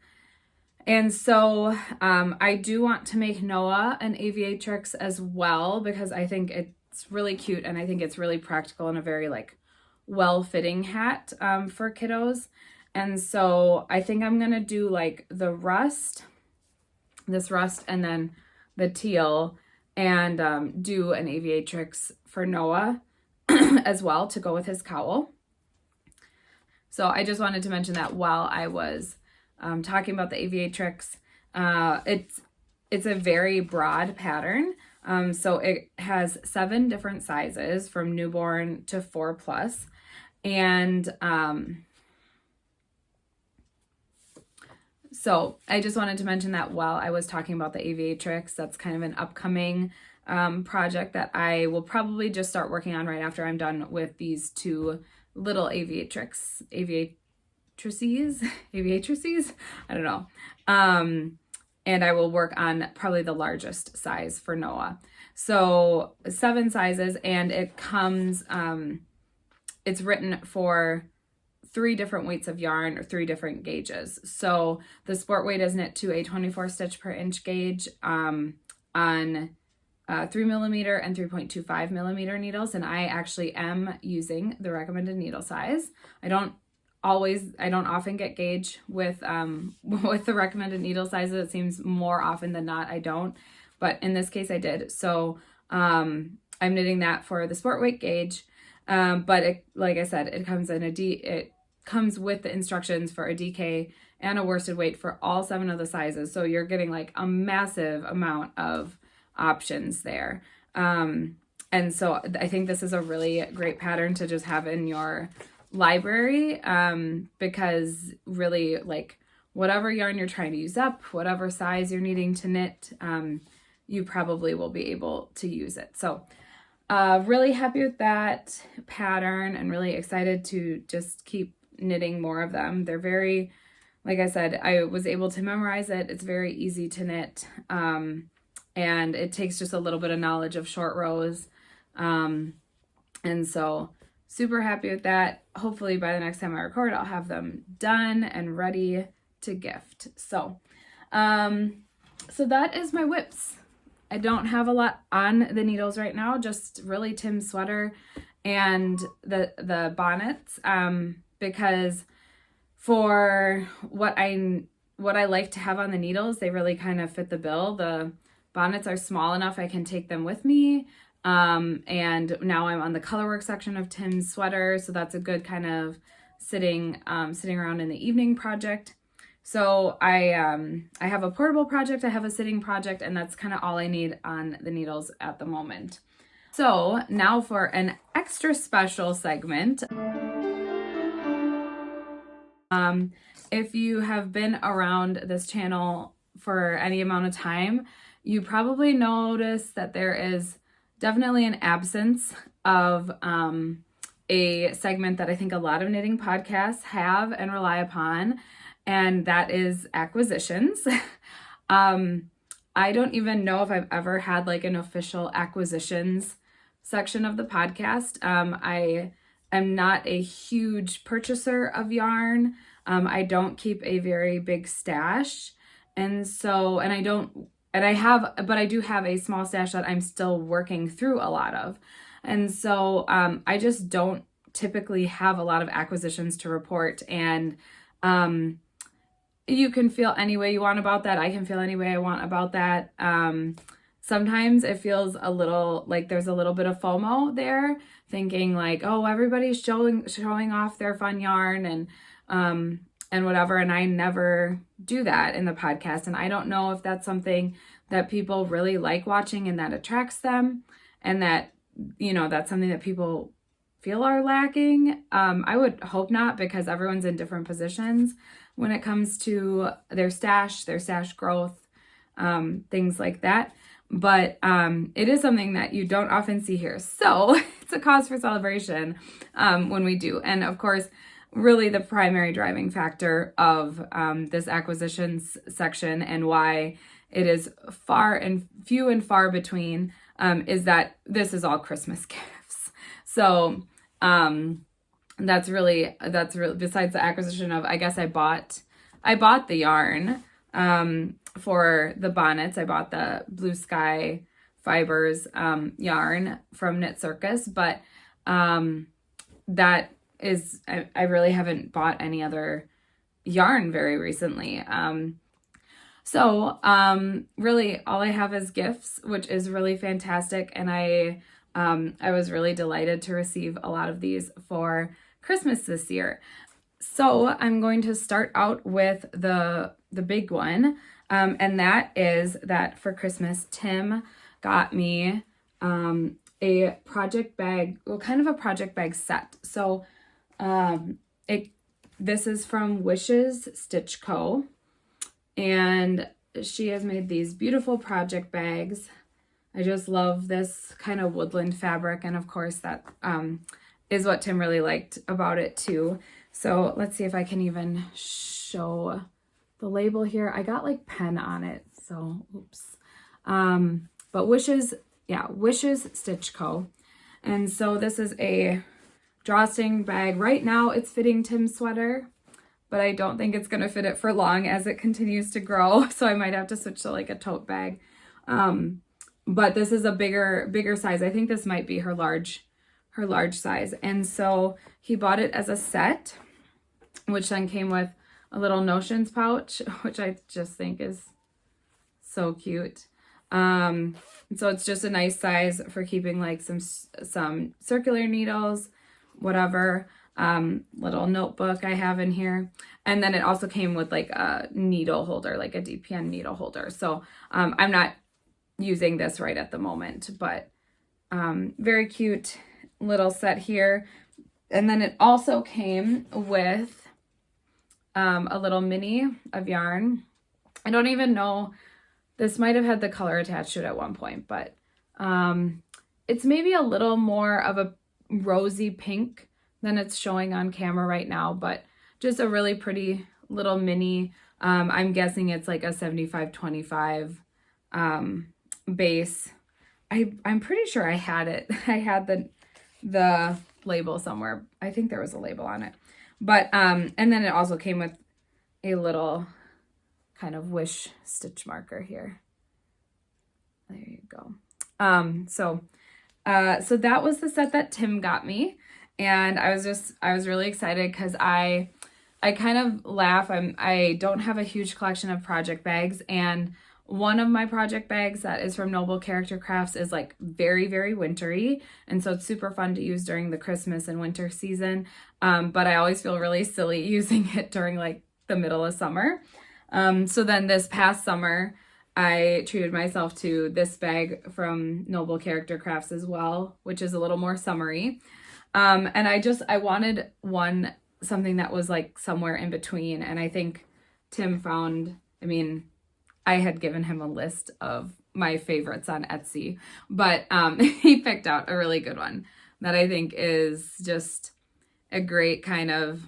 And so I do want to make Noah an Aviatrix as well, because I think it's really cute and I think it's really practical and a very like well-fitting hat for kiddos. And so I think I'm gonna do like this rust, and then the teal, and do an Aviatrix for Noah as well to go with his cowl. So I just wanted to mention that while I was talking about the Aviatrix. It's a very broad pattern. So it has 7 different sizes from newborn to 4+. And so I just wanted to mention that while I was talking about the Aviatrix, that's kind of an upcoming project that I will probably just start working on right after I'm done with these 2 little Aviatrix aviatrices, I don't know. And I will work on probably the largest size for Noah. So 7 sizes, and it comes, it's written for 3 different weights of yarn or 3 different gauges. So the sport weight is knit to a 24 stitch per inch gauge on 3mm and 3.25mm needles. And I actually am using the recommended needle size. I don't often get gauge with the recommended needle sizes. It seems more often than not I don't, but in this case I did. So I'm knitting that for the sport weight gauge. But it, like I said, it comes with the instructions for a DK and a worsted weight for all 7 of the sizes. So you're getting like a massive amount of options there. And so I think this is a really great pattern to just have in your library, because really, like, whatever yarn you're trying to use up, whatever size you're needing to knit, you probably will be able to use it. So really happy with that pattern and really excited to just keep knitting more of them. They're very, like I said, I was able to memorize it. It's very easy to knit, and it takes just a little bit of knowledge of short rows, and so super happy with that. Hopefully by the next time I record, I'll have them done and ready to gift. So that is my WIPs. I don't have a lot on the needles right now, just really Tim's sweater and the bonnets, because for what I like to have on the needles, they really kind of fit the bill. The bonnets are small enough I can take them with me. And now I'm on the colorwork section of Tim's sweater, so that's a good kind of sitting around in the evening project. So I have a portable project, I have a sitting project, and that's kind of all I need on the needles at the moment. So now for an extra special segment. If you have been around this channel for any amount of time, you probably notice that there is definitely an absence of a segment that I think a lot of knitting podcasts have and rely upon, and that is acquisitions. I don't even know if I've ever had like an official acquisitions section of the podcast. I am not a huge purchaser of yarn. I don't keep a very big stash, and I do have a small stash that I'm still working through a lot of. And so I just don't typically have a lot of acquisitions to report. And you can feel any way you want about that. I can feel any way I want about that. Sometimes it feels a little like there's a little bit of FOMO there, thinking like, oh, everybody's showing off their fun yarn and whatever. And I never do that in the podcast. And I don't know if that's something that people really like watching and that attracts them, and that, you know, that's something that people feel are lacking. I would hope not, because everyone's in different positions when it comes to their stash growth, things like that. But it is something that you don't often see here. So it's a cause for celebration when we do. And of course, really the primary driving factor of this acquisitions section, and why it is few and far between, is that this is all Christmas gifts. So that's really besides the acquisition of, I guess I bought the yarn for the bonnets. I bought the Blue Sky Fibers yarn from Knit Circus, but that is, I really haven't bought any other yarn very recently. So really all I have is gifts, which is really fantastic. And I was really delighted to receive a lot of these for Christmas this year. So I'm going to start out with the big one. And that is that for Christmas, Tim got me a project bag, well, kind of a project bag set. So this is from Wishes Stitch Co. And she has made these beautiful project bags. I just love this kind of woodland fabric, and of course that is what Tim really liked about it too. So let's see if I can even show the label here. I got like pen on it, so oops. But Wishes Stitch Co. And so this is a drawstring bag. Right now it's fitting Tim's sweater, but I don't think it's gonna fit it for long as it continues to grow. So I might have to switch to like a tote bag. But this is a bigger size. I think this might be her large size. And so he bought it as a set, which then came with a little notions pouch, which I just think is so cute. So it's just a nice size for keeping like some circular needles, whatever. Little notebook I have in here. And then it also came with like a needle holder, like a DPN needle holder. So I'm not using this right at the moment, but very cute little set here. And then it also came with a little mini of yarn. I don't even know, this might have had the color attached to it at one point, but it's maybe a little more of a rosy pink than it's showing on camera right now, but just a really pretty little mini. I'm guessing it's like a 75-25 base. I'm pretty sure I had it. I had the label somewhere. I think there was a label on it. But and then it also came with a little kind of wish stitch marker here. There you go. So that was the set that Tim got me, and I was really excited because I kind of laugh. I don't have a huge collection of project bags, and one of my project bags that is from Noble Character Crafts is like very, very wintry. And so it's super fun to use during the Christmas and winter season. But I always feel really silly using it during like the middle of summer. So then this past summer, I treated myself to this bag from Noble Character Crafts as well, which is a little more summery. And I wanted something that was like somewhere in between. And I think Tim found, I had given him a list of my favorites on Etsy, but he picked out a really good one that I think is just a great kind of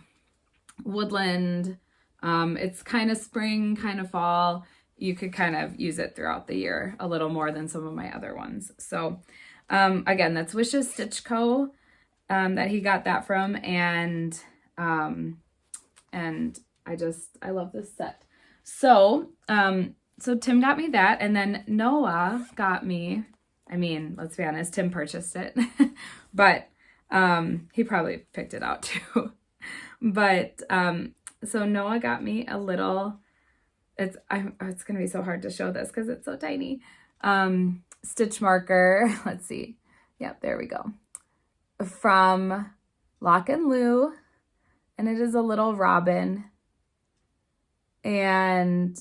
woodland. It's kind of spring, kind of fall. You could kind of use it throughout the year a little more than some of my other ones. So again, that's Wishes Stitch Co. That he got that from, and I love this set. So Tim got me that, and then Noah got me, let's be honest, Tim purchased it, but he probably picked it out too. But so Noah got me a little, it's gonna be so hard to show this because it's so tiny, stitch marker. Let's see. Yep, there we go. From Lock and Lou, and it is a little robin. And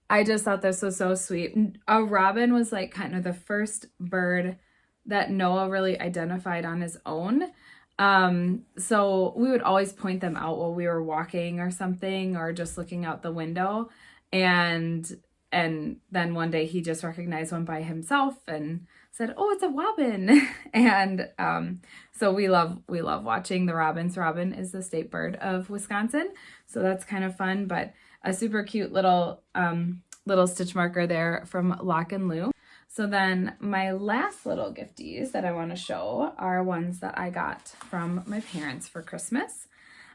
I just thought this was so sweet. A robin was like kind of the first bird that Noah really identified on his own. So we would always point them out while we were walking or something, or just looking out the window. And then one day he just recognized one by himself and said, "Oh, it's a robin." And so we love watching the robins. Robin is the state bird of Wisconsin. So that's kind of fun, but a super cute little stitch marker there from Lock and Lou. So then my last little gifties that I want to show are ones that I got from my parents for Christmas.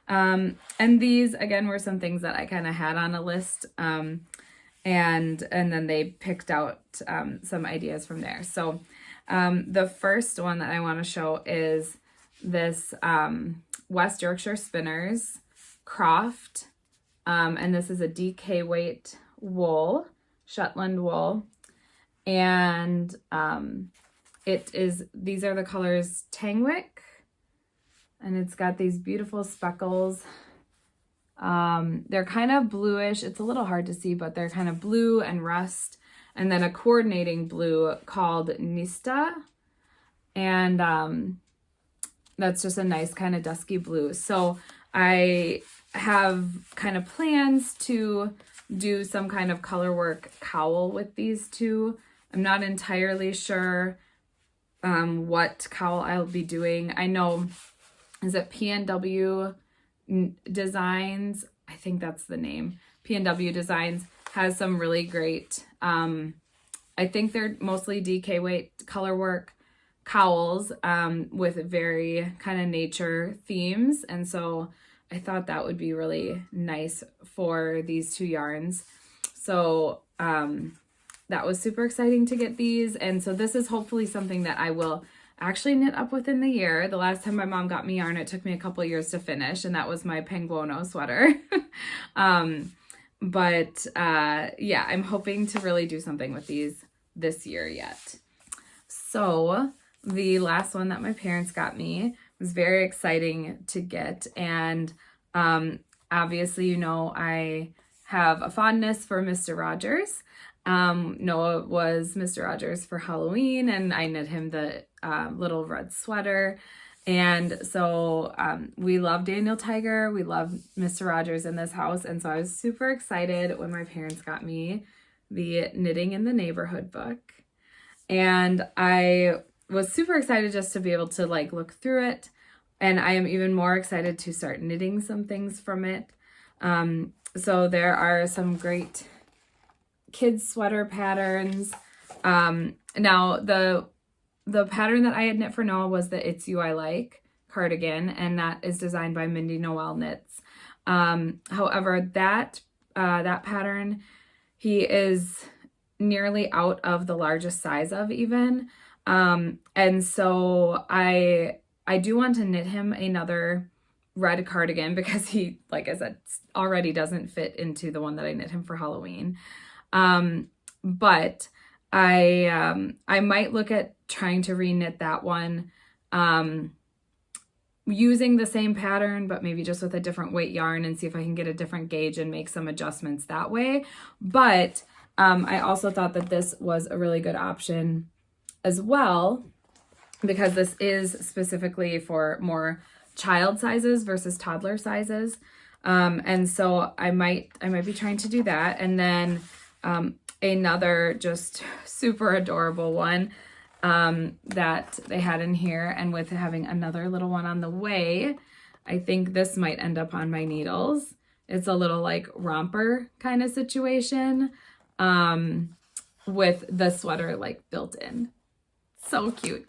And these, again, were some things that I kind of had on a list. And then they picked out some ideas from there. So the first one that I want to show is this West Yorkshire Spinners Croft. And this is a DK weight wool, Shetland wool. And these are the colors Tangwick, and it's got these beautiful speckles. They're kind of bluish. It's a little hard to see, but they're kind of blue and rust, and then a coordinating blue called Nista. And that's just a nice kind of dusky blue. So I have kind of plans to do some kind of color work cowl with these two. I'm not entirely sure what cowl I'll be doing. I know is it PNW Designs? I think that's the name. PNW Designs has some really great, I think they're mostly DK weight color work cowls with very kind of nature themes. And so I thought that would be really nice for these two yarns. So that was super exciting to get these. And so this is hopefully something that I will actually knit up within the year. The last time my mom got me yarn, it took me a couple years to finish, and that was my Penguono sweater. Yeah, I'm hoping to really do something with these this year yet. So the last one that my parents got me was very exciting to get. And obviously, you know, I have a fondness for Mr. Rogers. Noah was Mr. Rogers for Halloween, and I knit him the little red sweater. And so we love Daniel Tiger. We love Mr. Rogers in this house. And so I was super excited when my parents got me the Knitting in the Neighborhood book. And I was super excited just to be able to like look through it. And I am even more excited to start knitting some things from it. So there are some great kids sweater patterns. Now the pattern that I had knit for Noah was the It's You I Like cardigan, and that is designed by Mindy Noel Knits. However, that pattern, he is nearly out of the largest size of even. And so I do want to knit him another red cardigan because he, like I said, already doesn't fit into the one that I knit him for Halloween. But I might look at trying to reknit that one, using the same pattern, but maybe just with a different weight yarn, and see if I can get a different gauge and make some adjustments that way. But I also thought that this was a really good option as well, because this is specifically for more child sizes versus toddler sizes. And so I might be trying to do that. And then another just super adorable one that they had in here, and with having another little one on the way, I think this might end up on my needles. It's a little like romper kind of situation with the sweater like built in. So cute.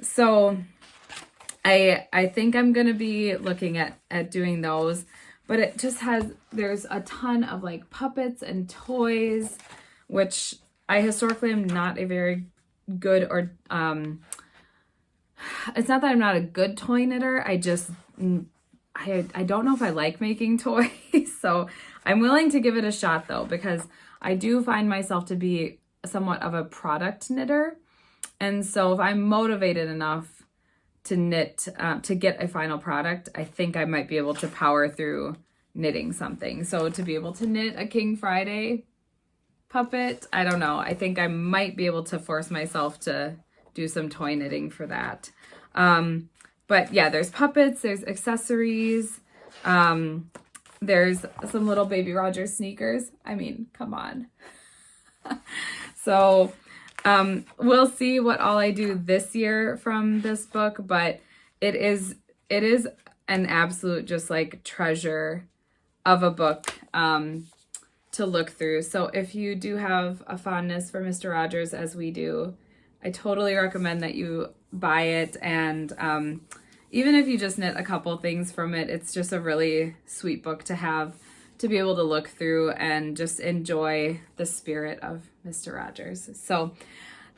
So I think I'm gonna be looking at doing those, but it just there's a ton of like puppets and toys, which I historically am not a very good, or it's not that I'm not a good toy knitter, I just I don't know if I like making toys. So I'm willing to give it a shot though, because I do find myself to be somewhat of a product knitter. And so if I'm motivated enough to knit, to get a final product, I think I might be able to power through knitting something. So to be able to knit a King Friday puppet, I don't know. I think I might be able to force myself to do some toy knitting for that. But yeah, there's puppets, there's accessories, there's some little Baby Rogers sneakers. I mean, come on. So we'll see what all I do this year from this book, but it is an absolute just like treasure of a book to look through. So if you do have a fondness for Mr. Rogers as we do, I totally recommend that you buy it. And even if you just knit a couple things from it, it's just a really sweet book to have, to be able to look through and just enjoy the spirit of Mr. Rogers. So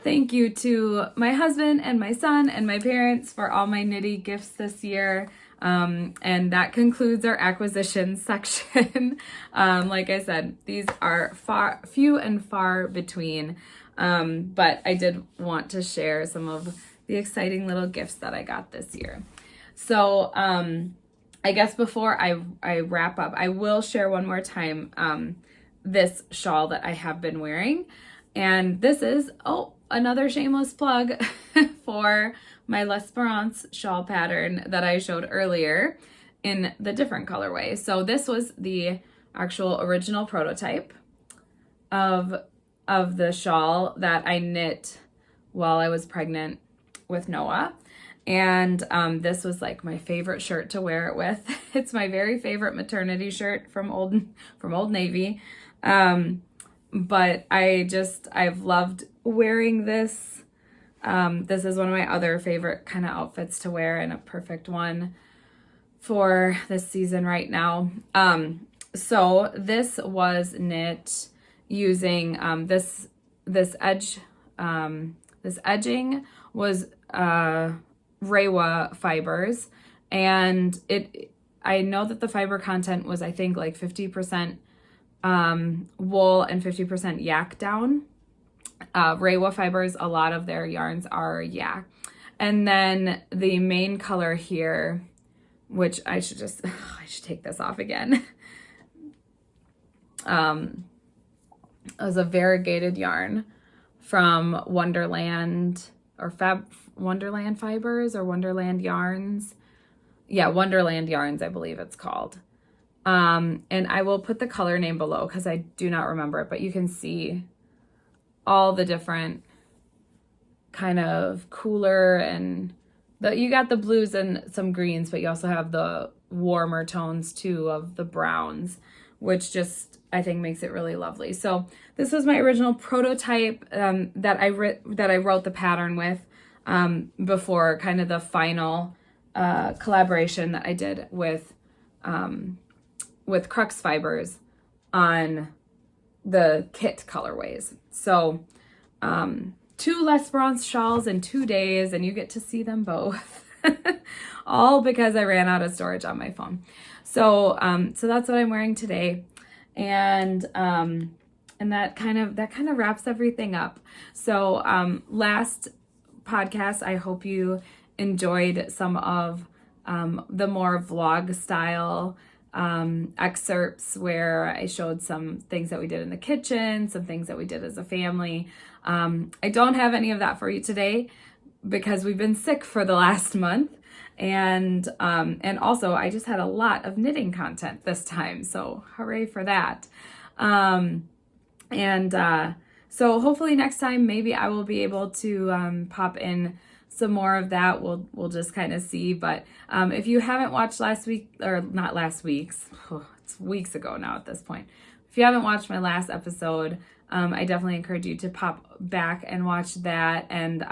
thank you to my husband and my son and my parents for all my knitty gifts this year. And that concludes our acquisition section. Like I said, these are few and far between. But I did want to share some of the exciting little gifts that I got this year. So, I guess before I wrap up, I will share one more time, this shawl that I have been wearing. And this is, another shameless plug for my Lesperance Shawl pattern that I showed earlier in the different colorway. So this was the actual original prototype of the shawl that I knit while I was pregnant with Noah. And this was like my favorite shirt to wear it with. It's my very favorite maternity shirt from Old Navy. But I've loved wearing this. This is one of my other favorite kind of outfits to wear, and a perfect one for this season right now. So this was knit using this edging was Reiwa fibers, and I know that the fiber content was, I think, like 50% wool and 50% yak down. Reiwa fibers, a lot of their yarns are yak. And then the main color here, which I should take this off again. It was a variegated yarn from Wonderland Wonderland Fibers or Wonderland Yarns. Yeah, Wonderland Yarns, I believe it's called. And I will put the color name below because I do not remember it, but you can see all the different kind of cooler, and you got the blues and some greens, but you also have the warmer tones too of the browns, which just, I think, makes it really lovely. So this was my original prototype that I wrote the pattern with before kind of the final collaboration that I did with Crux Fibers on the kit colorways. So 2 Lesperance shawls in 2 days, and you get to see them both. All because I ran out of storage on my phone. So so that's what I'm wearing today. And that kind of wraps everything up. So last podcast, I hope you enjoyed some of the more vlog style excerpts where I showed some things that we did in the kitchen, some things that we did as a family. I don't have any of that for you today because we've been sick for the last month. And also I just had a lot of knitting content this time, so hooray for that. So hopefully next time maybe I will be able to pop in some more of that. We'll just kind of see. But if you haven't watched last week, or not last week's, it's weeks ago now at this point. If you haven't watched my last episode, I definitely encourage you to pop back and watch that and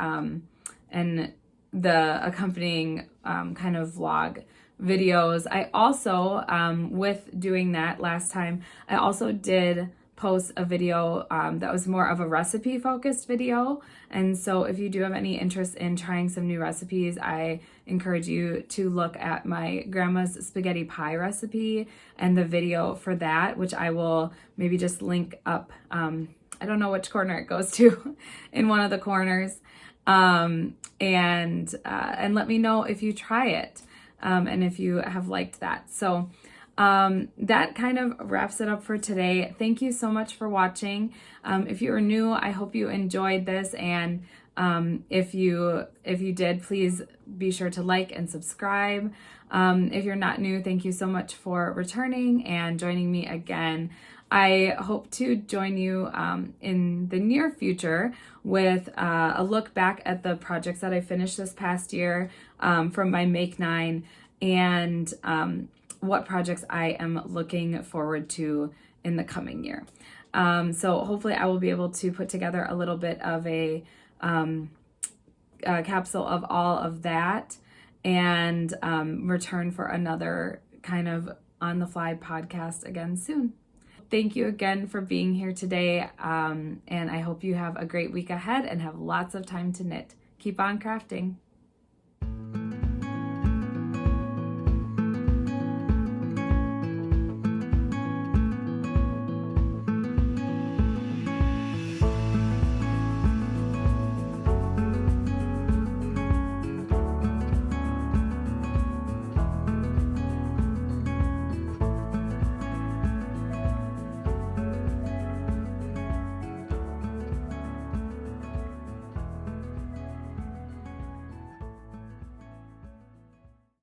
the accompanying kind of vlog videos. I also, with doing that last time, I also did post a video that was more of a recipe focused video. And so if you do have any interest in trying some new recipes, I encourage you to look at my grandma's spaghetti pie recipe and the video for that, which I will maybe just link up. I don't know which corner it goes to in one of the corners. And let me know if you try it, and if you have liked that. So that kind of wraps it up for today. Thank you so much for watching. If you are new, I hope you enjoyed this, and if you did, please be sure to like and subscribe. If you're not new, thank you so much for returning and joining me again. I hope to join you in the near future with a look back at the projects that I finished this past year from my Make 9, and what projects I am looking forward to in the coming year. So hopefully I will be able to put together a little bit of a capsule of all of that, and return for another kind of on the fly podcast again soon. Thank you again for being here today, and I hope you have a great week ahead and have lots of time to knit. Keep on crafting.